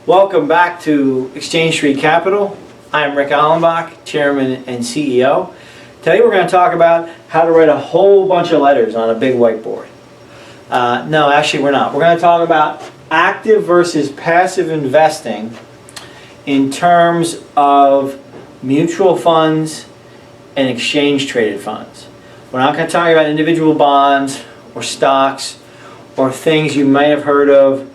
Welcome back to Exchange Street Capital. I'm Rick Allenbach, Chairman and CEO. Today we're going to talk about how to write a whole bunch of letters on a big whiteboard. No, actually we're not. We're going to talk about active versus passive investing in terms of mutual funds and exchange traded funds. We're not going to talk about individual bonds or stocks or things you may have heard of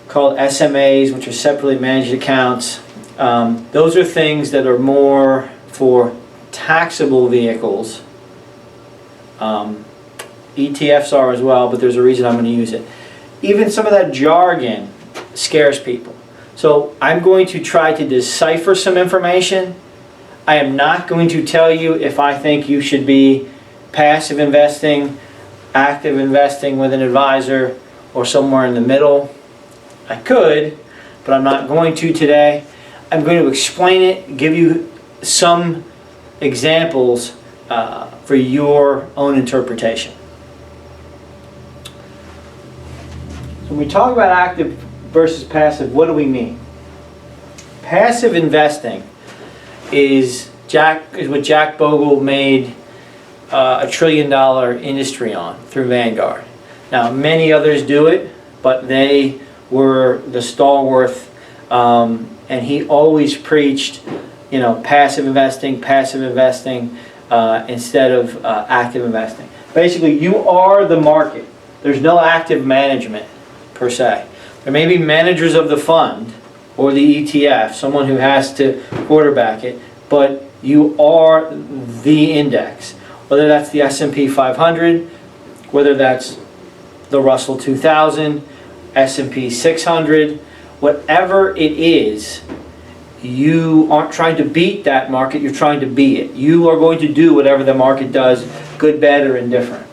called SMAs, which are separately managed accounts. Those are things that are more for taxable vehicles. ETFs are as well, but there's a reason I'm going to use it. Even some of that jargon scares people. So I'm going to try to decipher some information. I am not going to tell you if I think you should be passive investing, active investing with an advisor, or somewhere in the middle. I could, but I'm not going to today. I'm going to explain it, give you some examples for your own interpretation. So when we talk about active versus passive, what do we mean? Passive investing is what Jack Bogle made a $1 trillion industry on through Vanguard. Now many others do it, but they were the stalwart, and he always preached, passive investing instead of active investing. Basically, you are the market. There's no active management per se. There may be managers of the fund or the ETF, someone who has to quarterback it, but you are the index. Whether that's the S&P 500, whether that's the Russell 2000, S&P 600, whatever it is, you aren't trying to beat that market, you're trying to be it. You are going to do whatever the market does, good, bad, or indifferent.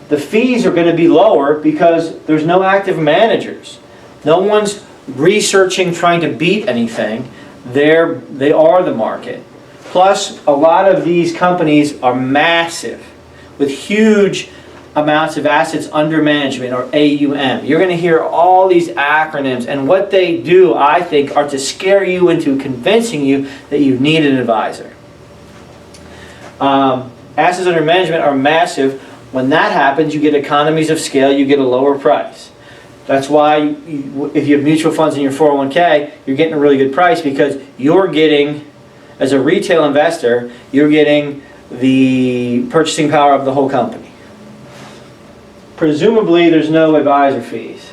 The fees are going to be lower because there's no active managers. No one's researching, trying to beat anything. They are the market. Plus, a lot of these companies are massive with huge amounts of assets under management, or AUM. You're going to hear all these acronyms, and what they do, I think, are to scare you into convincing you that you need an advisor. Assets under management are massive. When that happens, you get economies of scale, you get a lower price. That's why if you have mutual funds in your 401k, you're getting a really good price because you're getting, as a retail investor, you're getting the purchasing power of the whole company. Presumably, there's no advisor fees.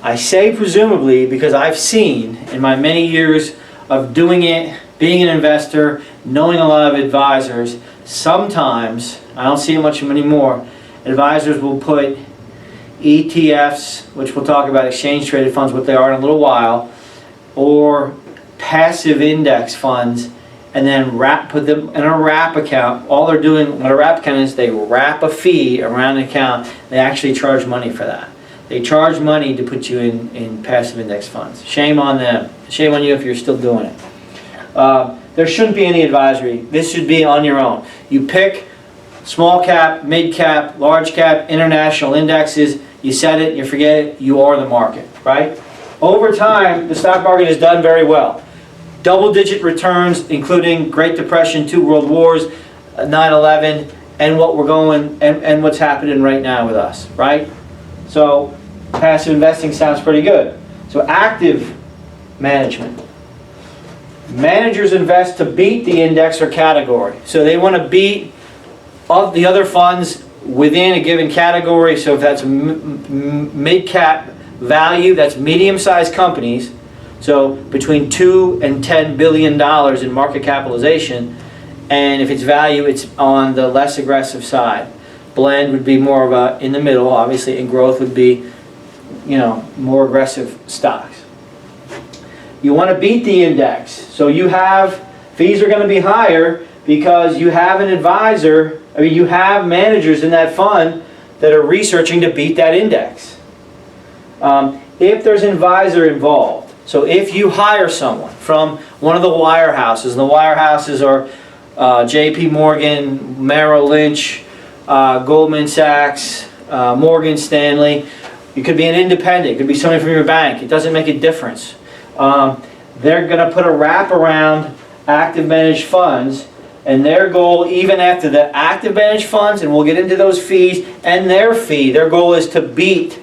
I say presumably because I've seen in my many years of doing it, being an investor, knowing a lot of advisors, sometimes, I don't see it much anymore, advisors will put ETFs, which we'll talk about, exchange traded funds, what they are in a little while, or passive index funds, and then put them in a wrap account. All they're doing, what a wrap account is, they wrap a fee around an account. They actually charge money for that. They charge money to put you in passive index funds. Shame on them. Shame on you if you're still doing it. There shouldn't be any advisory. This should be on your own. You pick small cap, mid cap, large cap, international indexes. You set it, you forget it, you are the market, right? Over time, the stock market has done very well. Double-digit returns, including Great Depression, 2 World Wars, 9/11, and and what's happening right now with us, right? So passive investing sounds pretty good. So active management. Managers invest to beat the index or category. So they want to beat all the other funds within a given category. So if that's mid-cap value, that's medium-sized companies. So between $2 and $10 billion in market capitalization, and if it's value, it's on the less aggressive side. Blend would be more of a in the middle, obviously, and growth would be, more aggressive stocks. You want to beat the index, so fees are going to be higher because you have an advisor. You have managers in that fund that are researching to beat that index. If there's an advisor involved. So if you hire someone from one of the wirehouses, and the wirehouses are J.P. Morgan, Merrill Lynch, Goldman Sachs, Morgan Stanley, You could be an independent. It could be somebody from your bank. It doesn't make a difference. They're going to put a wrap around active managed funds, and their goal, even after the active managed funds, and we'll get into those fees and their fee, their goal is to beat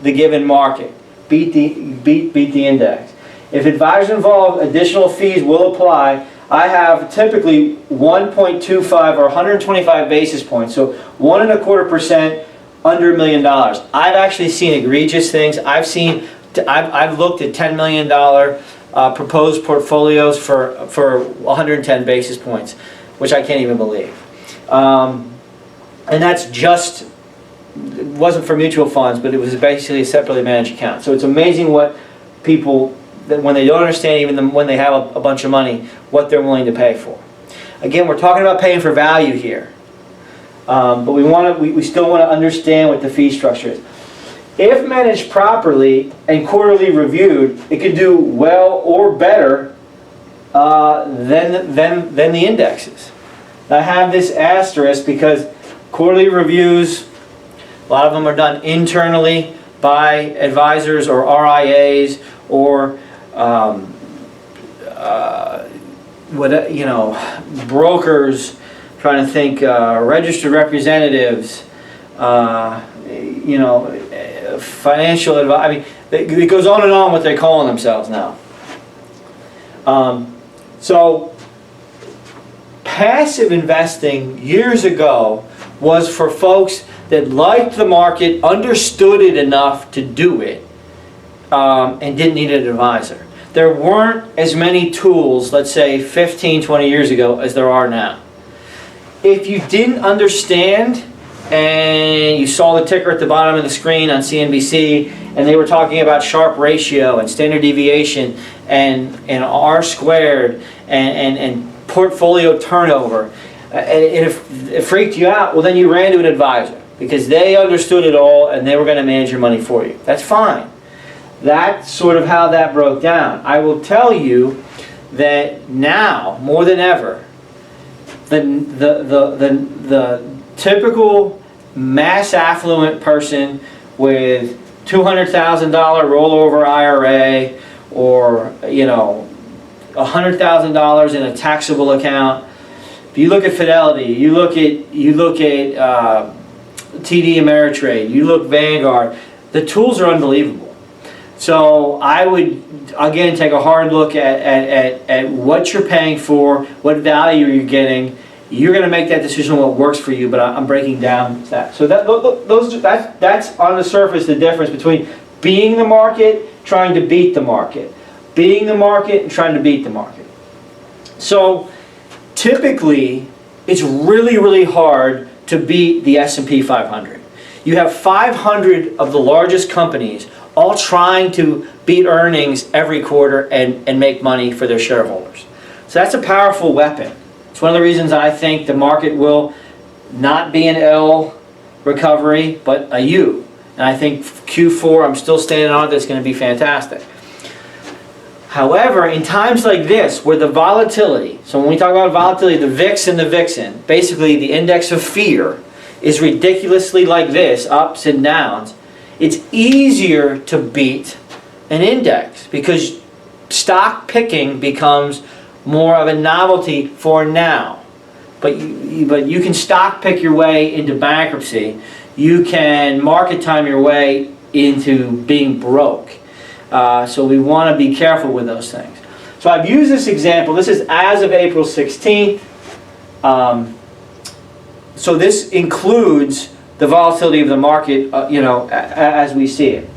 the given market, beat the index. If advisors involved, additional fees will apply. I have typically 1.25 or 125 basis points, so 1.25% under $1 million. I've actually seen egregious things. I've looked at $10 million proposed portfolios for 110 basis points, which I can't even believe. And that's just, it wasn't for mutual funds, but it was basically a separately managed account. So it's amazing what people, when they don't understand, even when they have a bunch of money, what they're willing to pay for. Again, we're talking about paying for value here. But we still want to understand what the fee structure is. If managed properly and quarterly reviewed, it could do well or better than the indexes. I have this asterisk because quarterly reviews, a lot of them are done internally by advisors or RIAs or brokers. Trying to think, registered representatives, financial advice. I mean, it goes on and on what they're calling themselves now. So, passive investing years ago was for folks that liked the market, understood it enough to do it, and didn't need an advisor. There weren't as many tools, let's say 15, 20 years ago, as there are now. If you didn't understand and you saw the ticker at the bottom of the screen on CNBC and they were talking about Sharpe ratio and standard deviation and R squared and portfolio turnover, and if it freaked you out, well then you ran to an advisor because they understood it all and they were going to manage your money for you. That's fine. That's sort of how that broke down. I will tell you that now, more than ever, the typical mass affluent person with $200,000 rollover IRA or $100,000 in a taxable account. If you look at Fidelity, you look at TD Ameritrade, you look Vanguard, the tools are unbelievable. So I would again take a hard look at what you're paying for, what value you're getting. You're going to make that decision on what works for you, but I'm breaking down that. So that's on the surface the difference between being the market, trying to beat the market. Being the market and trying to beat the market. So typically, it's really, really hard to beat the S&P 500. You have 500 of the largest companies all trying to beat earnings every quarter and make money for their shareholders. So that's a powerful weapon. It's one of the reasons I think the market will not be an L recovery, but a U. And I think Q4, I'm still standing on it, that's going to be fantastic. However, in times like this, where the volatility, so when we talk about volatility, the VIX and the Vixen, basically the index of fear, is ridiculously like this, ups and downs, it's easier to beat an index because stock picking becomes more of a novelty for now. But you can stock pick your way into bankruptcy. You can market time your way into being broke. So we want to be careful with those things. So I've used this example. This is as of April 16th. So this includes the volatility of the market, as we see it.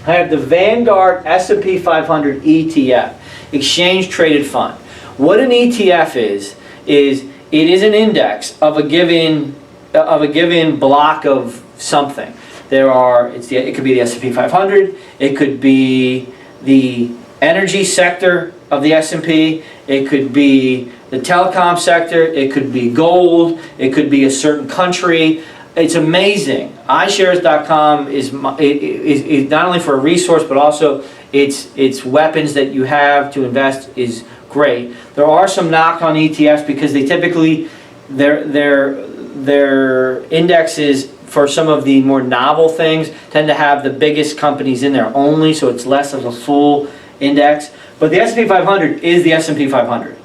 I have the Vanguard S&P 500 ETF, Exchange Traded Fund. What an ETF is it is an index of a given block of something. It could be the S&P 500. It could be the energy sector of the S&P. It could be the telecom sector. It could be gold. It could be a certain country. It's amazing. iShares.com is not only for a resource, but also its weapons that you have to invest is great. There are some knock on ETFs because they typically their indexes for some of the more novel things, tend to have the biggest companies in there only, so it's less of a full index. But the S&P 500 is the S&P 500.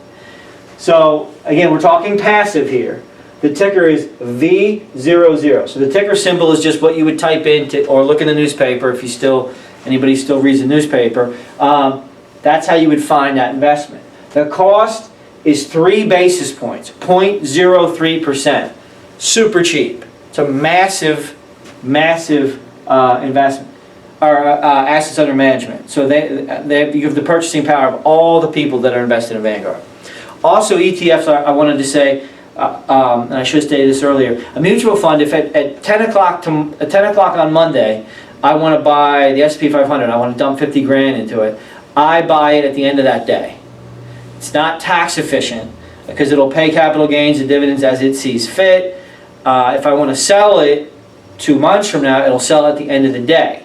So again, we're talking passive here. The ticker is V00. So the ticker symbol is just what you would type into or look in the newspaper if anybody still reads the newspaper. That's how you would find that investment. The cost is 3 basis points, 0.03%. Super cheap. It's a massive investment, or assets under management. So you have the purchasing power of all the people that are invested in Vanguard. Also, ETFs, I wanted to say, and I should have stated this earlier, a mutual fund, if at 10 o'clock on Monday, I want to buy the S&P 500, I want to dump 50 grand into it, I buy it at the end of that day. It's not tax efficient because it'll pay capital gains and dividends as it sees fit. If I want to sell it 2 months from now, it'll sell at the end of the day.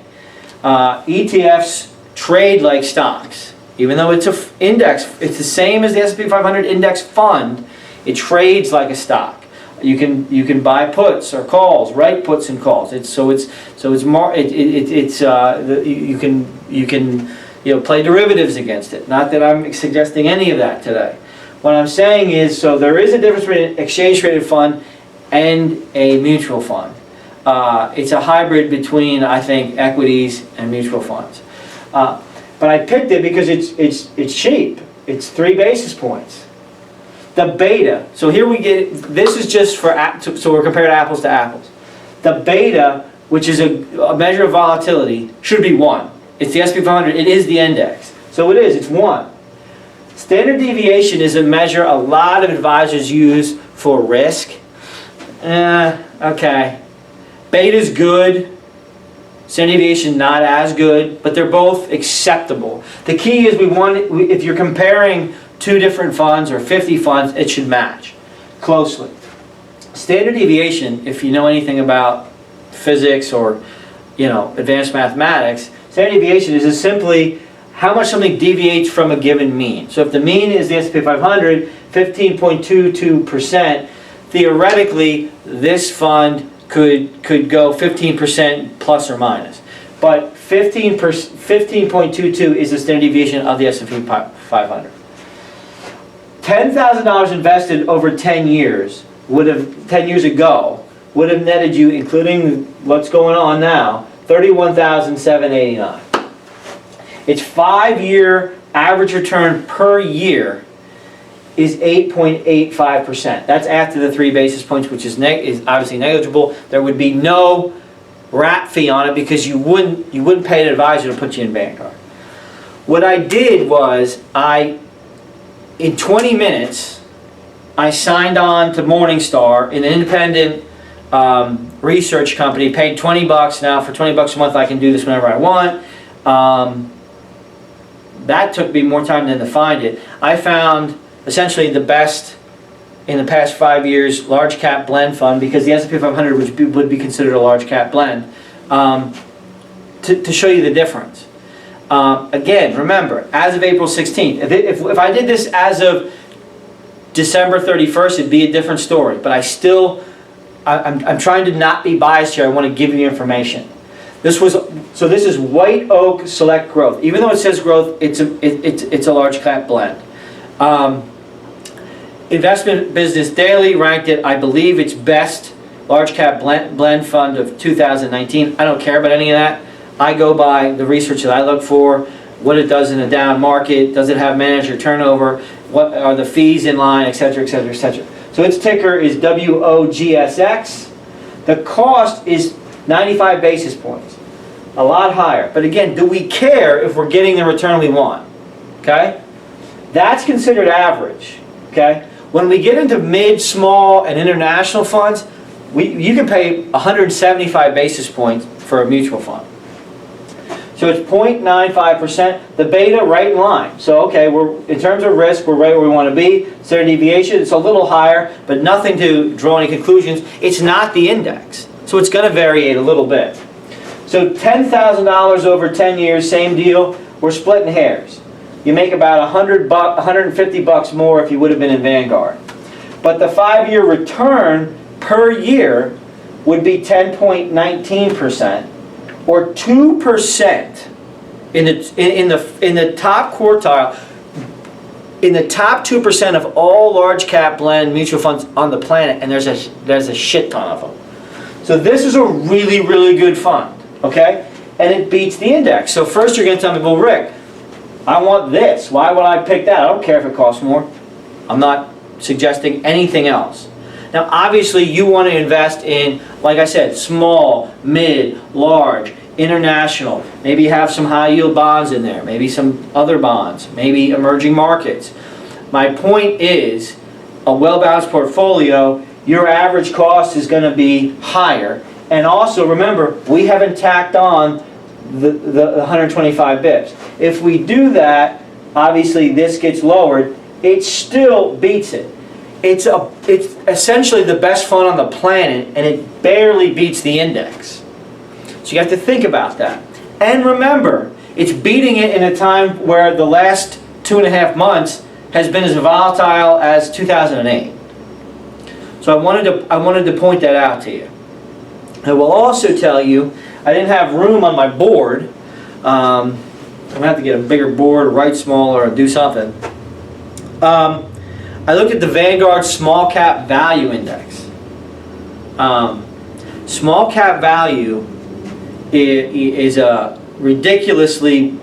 ETFs trade like stocks. Even though it's an index, it's the same as the S&P 500 index fund, it trades like a stock. You can buy puts or calls, write puts and calls. You can play derivatives against it. Not that I'm suggesting any of that today. What I'm saying is, so there is a difference between an exchange traded fund and a mutual fund. It's a hybrid between, I think, equities and mutual funds. But I picked it because it's cheap. It's 3 basis points. The beta. So here we get. This is just for so we're comparing apples to apples. The beta, which is a measure of volatility, should be 1. It's the S&P 500. It is the index. So it is. It's 1. Standard deviation is a measure a lot of advisors use for risk. Okay. Beta's good. Standard deviation not as good, but they're both acceptable. The key is if you're comparing 2 different funds or 50 funds, it should match closely. Standard deviation, if you know anything about physics or advanced mathematics, standard deviation is simply how much something deviates from a given mean. So if the mean is the S&P 500, 15.22%, theoretically this fund could go 15% plus or minus. But 15.22 is the standard deviation of the S&P 500. $10,000 invested over 10 years 10 years ago would have netted you, including what's going on now, $31,789. Its 5-year average return per year is 8.85%. That's after the 3 basis points, which is obviously negligible. There would be no wrap fee on it because you wouldn't pay an advisor to put you in Vanguard. What I did was in 20 minutes, I signed on to Morningstar, an independent research company, paid $20 now. For $20 a month, I can do this whenever I want. That took me more time than to find it. I found essentially the best in the past 5 years large cap blend fund, because the S&P 500 would be considered a large cap blend, to show you the difference. Again, remember, as of April 16th, if I did this as of December 31st, it'd be a different story. But I'm trying to not be biased here. I want to give you the information. This is White Oak Select Growth. Even though it says growth, it's a large cap blend. Investment Business Daily ranked it, I believe, its best large cap blend fund of 2019. I don't care about any of that. I go by the research that I look for, what it does in a down market, does it have manager turnover, what are the fees in line, etc., etc., etc. So its ticker is WOGSX. The cost is 95 basis points, a lot higher. But again, do we care if we're getting the return we want? Okay? That's considered average. Okay? When we get into mid, small, and international funds, you can pay 175 basis points for a mutual fund. So it's 0.95%. The beta right in line. So okay, in terms of risk, we're right where we want to be. Standard deviation, it's a little higher, but nothing to draw any conclusions. It's not the index, so it's going to variate a little bit. So $10,000 over 10 years, same deal. We're splitting hairs. You make about $150 more if you would have been in Vanguard. But the 5-year return per year would be 10.19%, or 2% in the top quartile, in the top 2% of all large cap blend mutual funds on the planet, and there's a shit ton of them. So this is a really, really good fund, okay? And it beats the index. So first you're going to tell me, well, Rick, I want this. Why would I pick that? I don't care if it costs more. I'm not suggesting anything else. Now, obviously, you want to invest in, like I said, small, mid, large, international. Maybe you have some high yield bonds in there. Maybe some other bonds. Maybe emerging markets. My point is, a well-balanced portfolio, your average cost is going to be higher. And also, remember, we haven't tacked on the 125 bips. If we do that, obviously this gets lowered. It still beats it. It's essentially the best fund on the planet, and it barely beats the index. So you have to think about that. And remember, it's beating it in a time where the last 2.5 months has been as volatile as 2008. So I wanted to point that out to you. I will also tell you, I didn't have room on my board. I'm going to have to get a bigger board, or write smaller, or do something. I looked at the Vanguard Small Cap Value Index. Small Cap Value is a ridiculously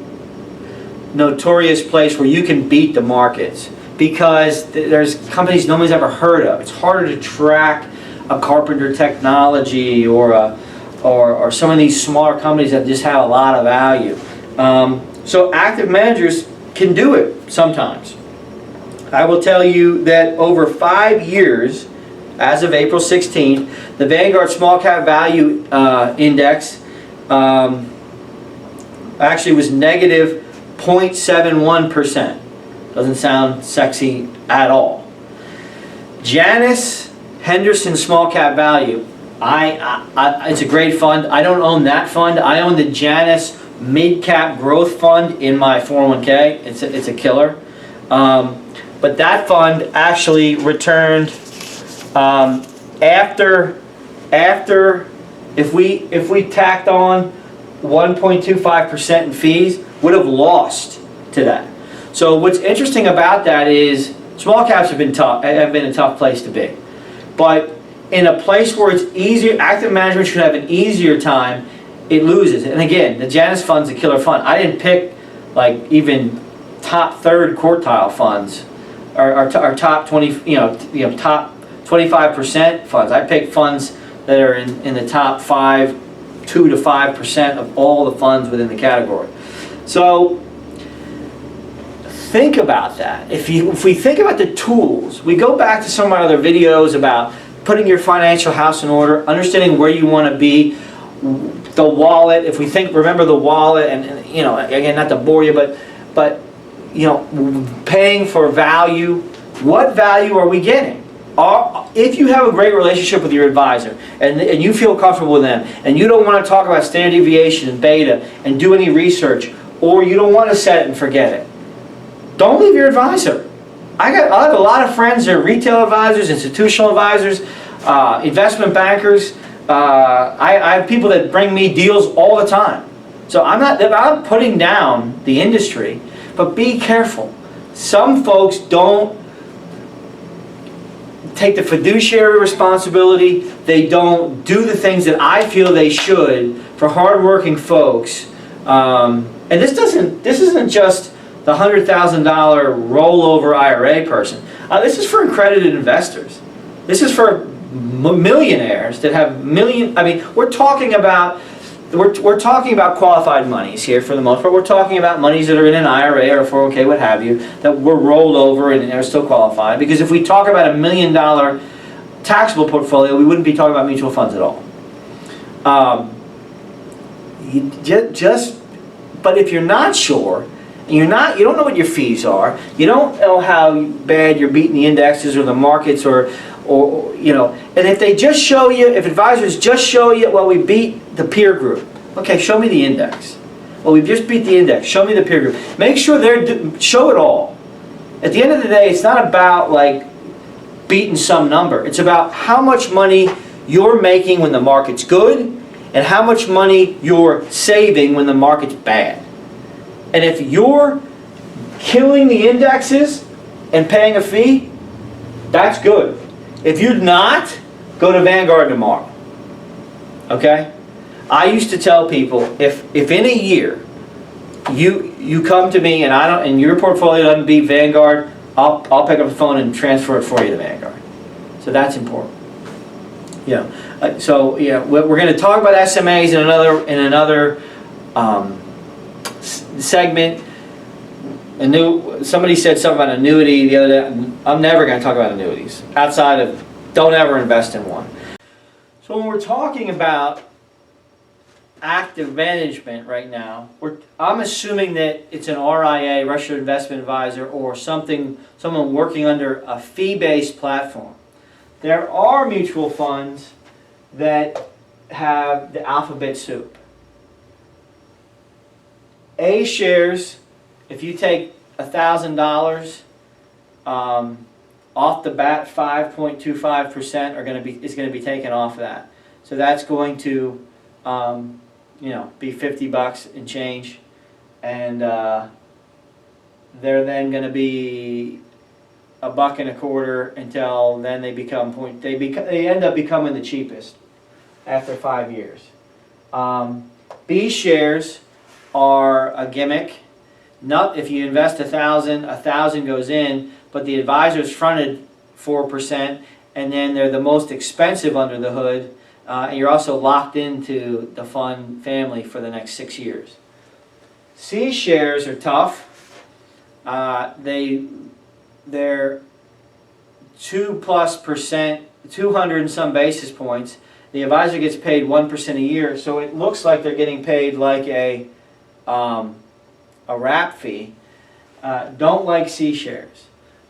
notorious place where you can beat the markets, because there's companies nobody's ever heard of. It's harder to track a Carpenter Technology or some of these smaller companies that just have a lot of value. So active managers can do it sometimes. I will tell you that over 5 years, as of April 16th, the Vanguard Small Cap Value Index actually was negative 0.71%. Doesn't sound sexy at all. Janus Henderson Small Cap Value. It's a great fund. I don't own that fund. I own the Janus Mid Cap Growth Fund in my 401k. It's a killer. But that fund actually returned after if we tacked on 1.25% in fees, would have lost to that. So what's interesting about that is small caps have been a tough place to be. But in a place where it's easier, active management should have an easier time, it loses. And again, the Janus fund's a killer fund. I didn't pick like even top third quartile funds or top 20, top 25% funds. I picked funds that are in the top 2 to 5% of all the funds within the category. So think about that. If we think about the tools, we go back to some of my other videos about putting your financial house in order, understanding where you want to be, the wallet. If we remember the wallet, and again, not to bore you, but paying for value. What value are we getting? If you have a great relationship with your advisor and you feel comfortable with them, and you don't want to talk about standard deviation and beta and do any research, or you don't want to set it and forget it, don't leave your advisor. I have a lot of friends that are retail advisors, institutional advisors, investment bankers. I have people that bring me deals all the time. So I'm not putting down the industry, but be careful. Some folks don't take the fiduciary responsibility. They don't do the things that I feel they should for hardworking folks. And this isn't just the $100,000 rollover IRA person. This is for accredited investors. This is for millionaires that have we're talking about qualified monies here for the most part. We're talking about monies that are in an IRA or a 401k, what have you, that were rolled over and are still qualified. Because if we talk about $1 million taxable portfolio, we wouldn't be talking about mutual funds at all. But if you're not sure, and you don't know what your fees are, you don't know how bad you're beating the indexes or the markets, or and if they just show you, if advisors just show you, well, we beat the peer group. Okay, show me the index. Well, we just beat the index. Show me the peer group. Make sure show it all. At the end of the day, it's not about like beating some number. It's about how much money you're making when the market's good and how much money you're saving when the market's bad. And if you're killing the indexes and paying a fee, that's good. If you're not, go to Vanguard tomorrow. Okay? I used to tell people, if in a year you come to me and your portfolio doesn't beat Vanguard, I'll pick up the phone and transfer it for you to Vanguard. So that's important. We're going to talk about SMAs in another segment. Somebody said something about annuity the other day. I'm never going to talk about annuities outside of don't ever invest in one. So when we're talking about active management right now, I'm assuming that it's an RIA, registered investment advisor, or someone working under a fee-based platform. There are mutual funds that have the alphabet soup. A shares, if you take $1,000 off the bat, 5.25% is going to be taken off of that. So that's going to be $50 and change, and they're then going to be $1.25 until then they end up becoming the cheapest after 5 years. B shares are a gimmick. If you invest $1,000 goes in, but the advisor's fronted 4%, and then they're the most expensive under the hood, and you're also locked into the fund family for the next 6 years. C shares are tough. They're 2+%, 200 and some basis points. The advisor gets paid 1% a year, so it looks like they're getting paid like a wrap fee. Don't like C shares.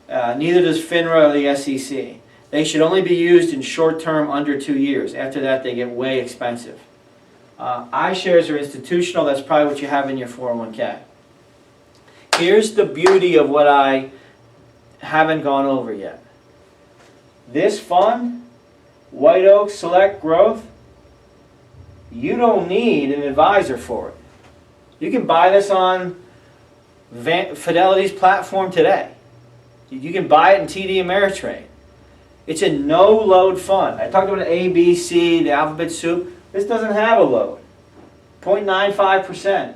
Neither does FINRA or the SEC. They should only be used in short term under 2 years. After that, they get way expensive. I shares are institutional. That's probably what you have in your 401k. Here's the beauty of what I haven't gone over yet. This fund, White Oak Select Growth, you don't need an advisor for it. You can buy this on Fidelity's platform today. You can buy it in TD Ameritrade. It's a no-load fund. I talked about A, B, C, the alphabet soup. This doesn't have a load. 0.95%.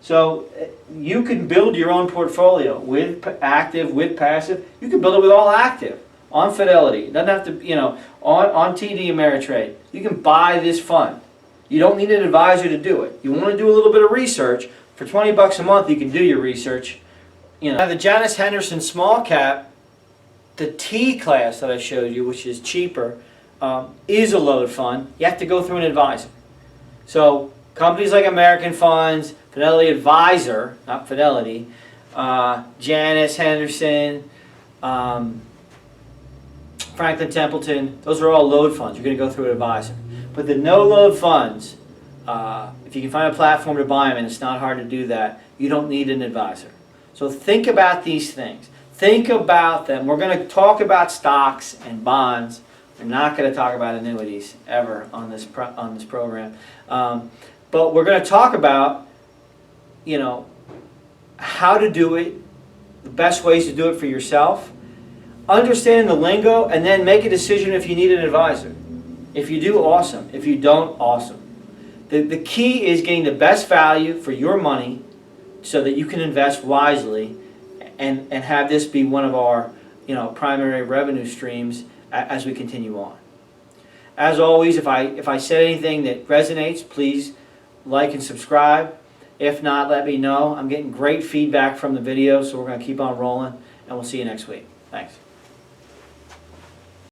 So you can build your own portfolio with active, with passive. You can build it with all active on Fidelity. It doesn't have to, on TD Ameritrade. You can buy this fund. You don't need an advisor to do it. You want to do a little bit of research. For $20 a month, you can do your research. Now the Janus Henderson Small Cap, the T class that I showed you, which is cheaper, is a load fund. You have to go through an advisor. So companies like American Funds, Fidelity Advisor, not Fidelity, Janus Henderson, Franklin Templeton, those are all load funds. You're going to go through an advisor. But the no-load funds, if you can find a platform to buy them, and it's not hard to do that, you don't need an advisor. So think about these things. Think about them. We're going to talk about stocks and bonds. We're not going to talk about annuities ever on this program. But we're going to talk about, how to do it, the best ways to do it for yourself. Understand the lingo, and then make a decision if you need an advisor. If you do, awesome. If you don't, awesome. The key is getting the best value for your money so that you can invest wisely and have this be one of our primary revenue streams as we continue on. As always, if I said anything that resonates, please like and subscribe. If not, let me know. I'm getting great feedback from the video, so we're going to keep on rolling, and we'll see you next week. Thanks.